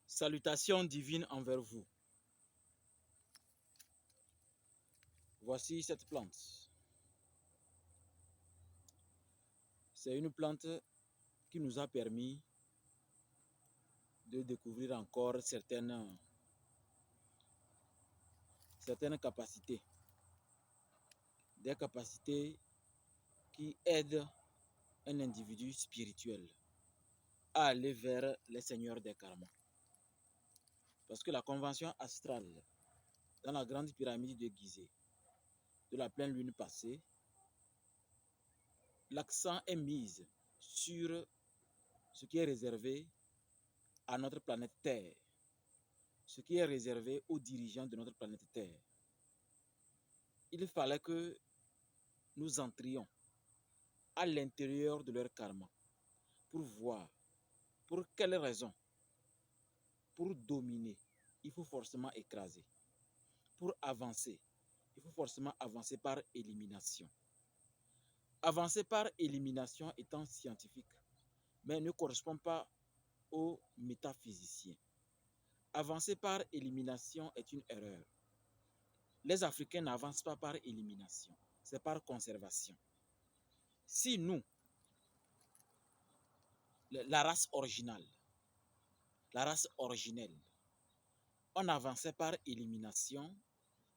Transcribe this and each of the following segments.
Salutations divines envers vous. Voici cette plante. C'est une plante qui nous a permis de découvrir encore certaines capacités. Des capacités qui aident un individu spirituel à aller vers les seigneurs des karmas. Parce que la convention astrale dans la grande pyramide de Gizeh de la pleine lune passée, l'accent est mis sur ce qui est réservé à notre planète Terre, ce qui est réservé aux dirigeants de notre planète Terre. Il fallait que nous entrions à l'intérieur de leur karma pour voir pour quelles raisons. Pour dominer, il faut forcément écraser. Pour avancer, il faut forcément avancer par élimination. Avancer par élimination étant scientifique, mais ne correspond pas aux métaphysiciens. Avancer par élimination est une erreur. Les Africains n'avancent pas par élimination, c'est par conservation. Si nous, la race originale, la race originelle, on avançait par élimination,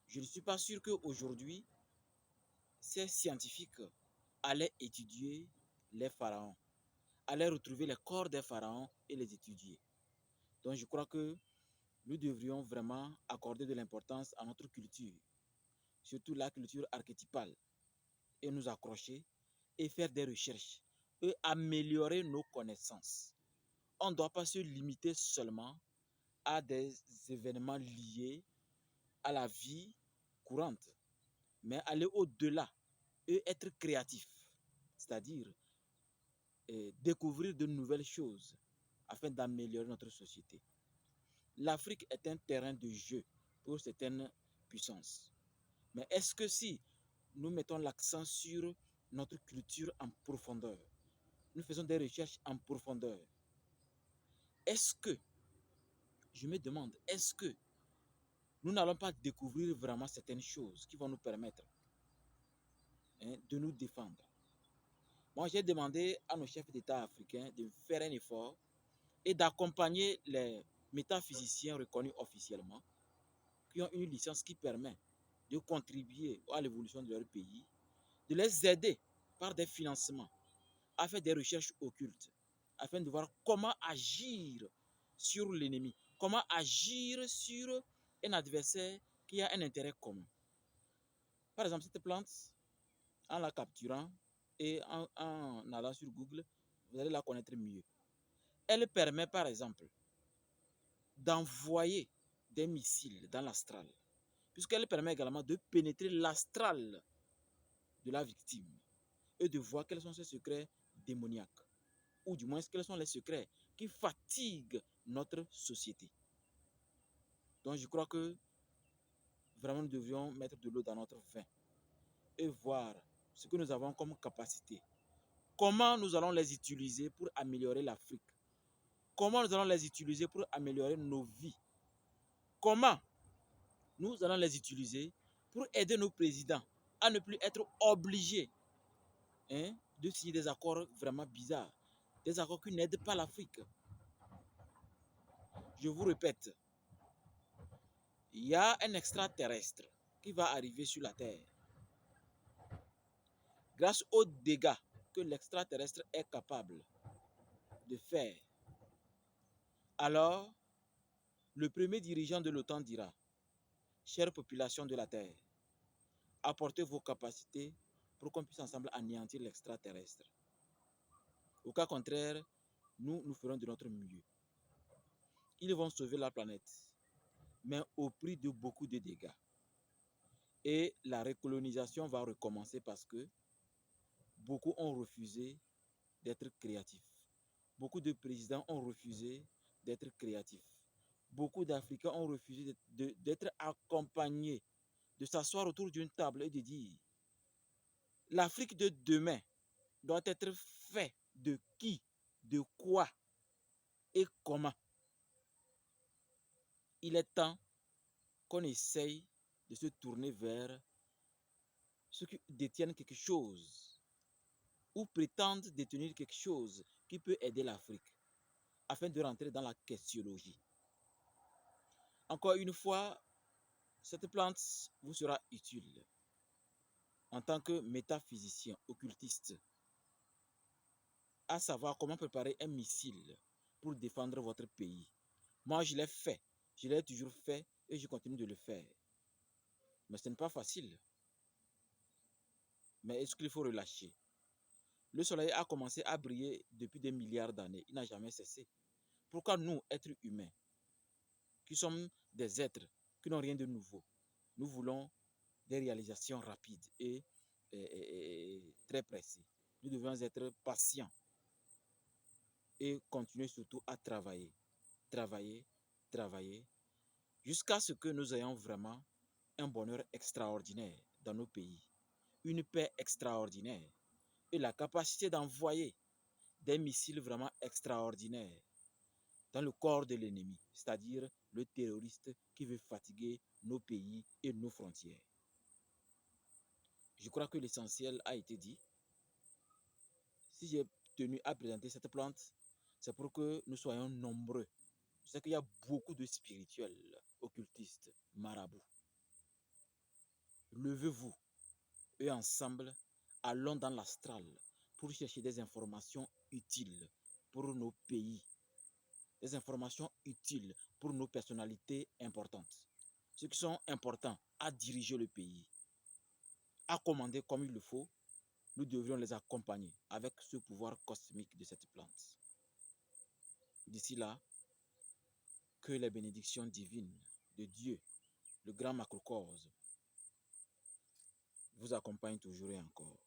je ne suis pas sûr qu'aujourd'hui, ces scientifiques allaient étudier les pharaons, allaient retrouver les corps des pharaons et les étudier. Donc je crois que nous devrions vraiment accorder de l'importance à notre culture, surtout la culture archétypale, et nous accrocher et faire des recherches et améliorer nos connaissances. On ne doit pas se limiter seulement à des événements liés à la vie courante, mais aller au-delà et être créatif, c'est-à-dire découvrir de nouvelles choses afin d'améliorer notre société. L'Afrique est un terrain de jeu pour certaines puissances. Mais est-ce que si nous mettons l'accent sur notre culture en profondeur, nous faisons des recherches en profondeur, est-ce que, je me demande, est-ce que nous n'allons pas découvrir vraiment certaines choses qui vont nous permettre de nous défendre? Moi, j'ai demandé à nos chefs d'État africains de faire un effort et d'accompagner les métaphysiciens reconnus officiellement, qui ont une licence qui permet de contribuer à l'évolution de leur pays, de les aider par des financements à faire des recherches occultes, afin de voir comment agir sur l'ennemi, comment agir sur un adversaire qui a un intérêt commun. Par exemple, cette plante, en la capturant et en allant sur Google, vous allez la connaître mieux. Elle permet, par exemple, d'envoyer des missiles dans l'astral, puisqu'elle permet également de pénétrer l'astral de la victime et de voir quels sont ses secrets démoniaques, ou du moins quels sont les secrets qui fatiguent notre société. Donc je crois que vraiment nous devrions mettre de l'eau dans notre vin et voir ce que nous avons comme capacité. Comment nous allons les utiliser pour améliorer l'Afrique? Comment nous allons les utiliser pour améliorer nos vies? Comment nous allons les utiliser pour aider nos présidents à ne plus être obligés de signer des accords vraiment bizarres, des accords qui n'aident pas l'Afrique? Je vous répète, il y a un extraterrestre qui va arriver sur la Terre. Grâce aux dégâts que l'extraterrestre est capable de faire, alors le premier dirigeant de l'OTAN dira: chère population de la Terre, apportez vos capacités pour qu'on puisse ensemble anéantir l'extraterrestre. Au cas contraire, nous ferons de notre mieux. Ils vont sauver la planète, mais au prix de beaucoup de dégâts. Et la recolonisation va recommencer parce que beaucoup ont refusé d'être créatifs. Beaucoup de présidents ont refusé d'être créatifs. Beaucoup d'Africains ont refusé d'être accompagnés, de s'asseoir autour d'une table et de dire: l'Afrique de demain doit être faite de qui, de quoi et comment. Il est temps qu'on essaye de se tourner vers ceux qui détiennent quelque chose ou prétendent détenir quelque chose qui peut aider l'Afrique afin de rentrer dans la questionologie. Encore une fois, cette plante vous sera utile en tant que métaphysicien occultiste à savoir comment préparer un missile pour défendre votre pays. Moi, je l'ai fait. Je l'ai toujours fait et je continue de le faire. Mais ce n'est pas facile. Mais est-ce qu'il faut relâcher? Le soleil a commencé à briller depuis des milliards d'années. Il n'a jamais cessé. Pourquoi nous, êtres humains, qui sommes des êtres qui n'ont rien de nouveau, nous voulons des réalisations rapides et très précises? Nous devons être patients et continuer surtout à travailler, jusqu'à ce que nous ayons vraiment un bonheur extraordinaire dans nos pays, une paix extraordinaire et la capacité d'envoyer des missiles vraiment extraordinaires dans le corps de l'ennemi, c'est-à-dire le terroriste qui veut fatiguer nos pays et nos frontières. Je crois que l'essentiel a été dit. Si j'ai tenu à présenter cette plante, c'est pour que nous soyons nombreux. Je sais qu'il y a beaucoup de spirituels, occultistes, marabouts. Levez-vous et ensemble, allons dans l'astral pour chercher des informations utiles pour nos pays, des informations utiles pour nos personnalités importantes, ceux qui sont importants à diriger le pays, à commander comme il le faut. Nous devrions les accompagner avec ce pouvoir cosmique de cette plante. D'ici là, que les bénédictions divines de Dieu, le grand macrocosme, vous accompagnent toujours et encore.